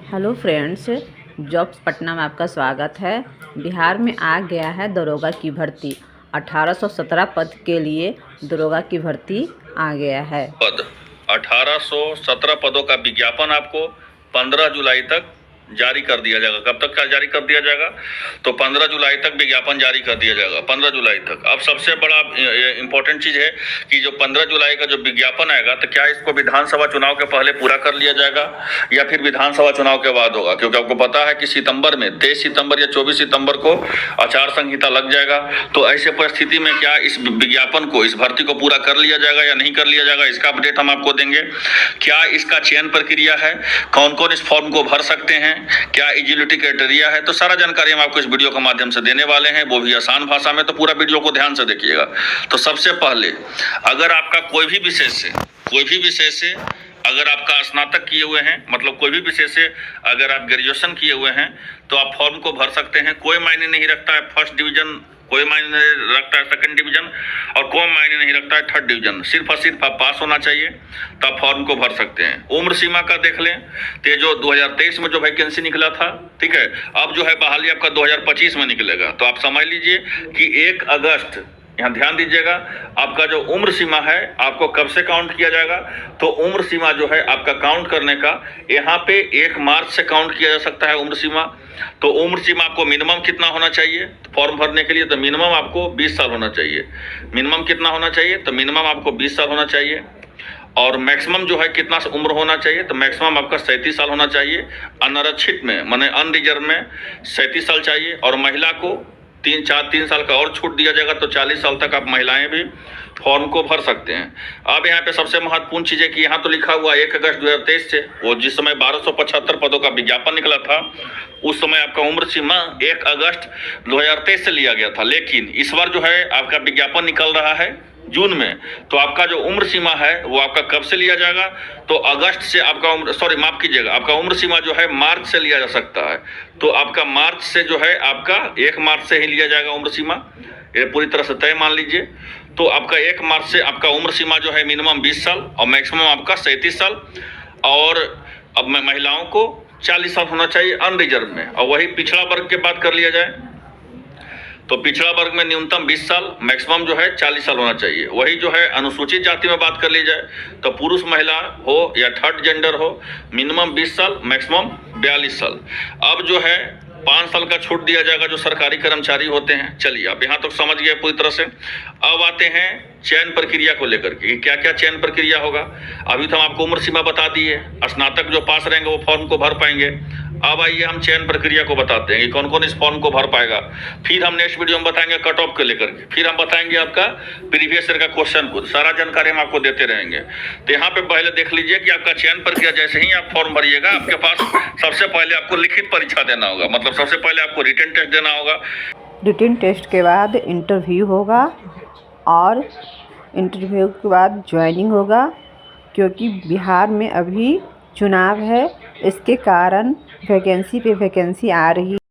Hello friends, jobs Patna में आपका स्वागत है। बिहार में आ गया है दरोगा की भर्ती। 1817 पद के लिए दरोगा की भर्ती आ गया है। 1817 पदों का विज्ञापन आपको 15 जुलाई तक जारी कर दिया जाएगा। कब तक का जारी कर दिया जाएगा? तो 15 जुलाई तक विज्ञापन जारी कर दिया जाएगा, 15 जुलाई तक। अब सबसे बड़ा इंपॉर्टेंट चीज है कि जो 15 जुलाई का जो विज्ञापन आएगा, तो क्या इसको विधानसभा चुनाव के पहले पूरा कर लिया जाएगा या फिर विधानसभा चुनाव के बाद होगा? क्योंकि आपको पता है कि सितंबर में 23 सितंबर या 24 सितंबर को आचार संहिता लग जाएगा। तो ऐसे परिस्थिति में क्या इस विज्ञापन को, इस भर्ती को पूरा कर लिया जाएगा या नहीं कर लिया जाएगा, इसका अपडेट हम आपको देंगे। क्या इसका चयन प्रक्रिया है, कौन कौन इस फॉर्म को भर सकते हैं, क्या एलिजिबिलिटी क्राइटेरिया है, तो सारा जानकारी हम आपको इस वीडियो के माध्यम से देने वाले हैं, वो भी आसान भाषा में। तो पूरा वीडियो को ध्यान से देखिएगा। तो सबसे पहले, अगर आपका कोई भी विषय से अगर आपका स्नातक किए हुए हैं, मतलब कोई भी विषय से अगर आप ग्रेजुएशन किए हुए हैं, तो आप फॉर्म को भर सकते हैं। कोई मायने नहीं रखता है फर्स्ट डिवीजन, कोई मायने नहीं रखता है सेकंड डिवीजन, और कोई मायने नहीं रखता है थर्ड डिवीजन। सिर्फ और सिर्फ आप पास होना चाहिए, तब फॉर्म को भर सकते हैं। उम्र सीमा का देख लें तो जो 2023 में जो वैकेंसी निकला था, ठीक है, अब जो है बहाली आपका 2025 में निकलेगा। तो आप समझ लीजिए कि 1 अगस्त, यहाँ ध्यान दीजिएगा, आपका जो उम्र सीमा है आपको कब से काउंट किया जाएगा? तो उम्र सीमा जो है आपका काउंट करने का यहाँ पे 1 मार्च से काउंट किया जा सकता है उम्र सीमा। तो उम्र सीमा आपको मिनिमम कितना होना चाहिए फॉर्म भरने के लिए? तो मिनिमम आपको 20 साल होना चाहिए। मिनिमम कितना होना चाहिए? तो मिनिमम आपको 20 साल होना चाहिए। और मैक्सिमम जो है कितना उम्र होना चाहिए? तो मैक्सिमम आपका 37 साल होना चाहिए। अनारक्षित में, माने अनरिजर्व में 37 साल चाहिए। और महिला को 3 साल का और छूट दिया जाएगा, तो 40 साल तक आप महिलाएं भी फॉर्म को भर सकते हैं। अब यहाँ पे सबसे महत्वपूर्ण चीज़ है कि यहाँ तो लिखा हुआ 1 अगस्त 2023 से, वो जिस समय 1275 पदों का विज्ञापन निकला था, उस समय आपका उम्र सीमा 1 अगस्त 2023 से लिया गया था। लेकिन इस बार जो है आपका विज्ञापन निकल रहा है जून में, तो आपका जो उम्र सीमा है वो आपका कब से लिया जाएगा? तो अगस्त से आपका उम्र, सॉरी माफ कीजिएगा, आपका उम्र सीमा जो है मार्च से लिया जा सकता है। तो आपका मार्च से जो है आपका 1 मार्च से ही लिया जाएगा उम्र सीमा, ये पूरी तरह से तय मान लीजिए। तो आपका 1 मार्च से आपका उम्र सीमा जो है मिनिमम 20 साल और मैक्सिमम आपका 37 साल। और अब महिलाओं को 40 साल होना चाहिए अनरिजर्व में। और वही पिछड़ा वर्ग की बात कर लिया जाए तो पिछड़ा वर्ग में न्यूनतम 20 साल, मैक्सिमम जो है 40 साल होना चाहिए। वही जो है अनुसूचित जाति में बात कर ली जाए तो पुरुष महिला हो या थर्ड जेंडर हो, मिनिमम 20 साल, मैक्सिमम 42 साल। अब जो है 5 साल का छूट दिया जाएगा जो सरकारी कर्मचारी होते हैं। चलिए आप यहाँ तक समझ गए पूरी तरह से। अब आते हैं चयन प्रक्रिया को लेकर के, क्या क्या चयन प्रक्रिया होगा। अभी तो हम आपको उम्र सीमा बता दिए, स्नातक जो पास रहेंगे वो फॉर्म को भर पाएंगे। अब आइए हम चयन प्रक्रिया को बताते हैं कि कौन कौन इस फॉर्म को भर पाएगा। फिर हम नेक्स्ट वीडियो में बताएंगे कट ऑफ को लेकर के, फिर हम बताएंगे आपका प्रीवियस ईयर का क्वेश्चन को, सारा जानकारी हम आपको देते रहेंगे। तो यहाँ पे पहले देख लीजिए कि आपका चयन प्रक्रिया, जैसे ही आप फॉर्म भरिएगा आपके पास सबसे पहले आपको लिखित परीक्षा देना होगा, मतलब सबसे पहले आपको रिटन टेस्ट देना होगा। रिटन टेस्ट के बाद इंटरव्यू होगा और इंटरव्यू के बाद ज्वाइनिंग होगा। क्योंकि बिहार में अभी चुनाव है, इसके कारण वैकेंसी पे वैकेंसी आ रही